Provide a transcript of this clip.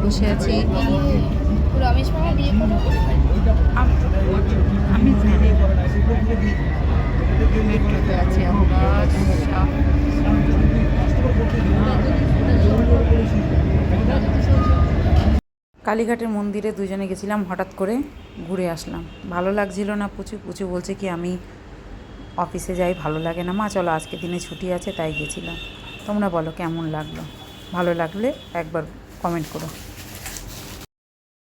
বসে আছি। রমেশ মামা বিয়ে করো। আমি জানি না। মেট্রোতে আছি আমরা। কালীঘাটের মন্দিরে দুজনে গেছিলাম, হঠাৎ করে ঘুরে আসলাম। ভালো লাগছিল না। পুচু পুচু বলছে কি আমি অফিসে যাই, ভালো লাগে না মা, চলো আজকে দিনে ছুটি আছে তাই গেছিলাম। তোমরা বলো কেমন লাগলো? ভালো লাগলে একবার কমেন্ট করো।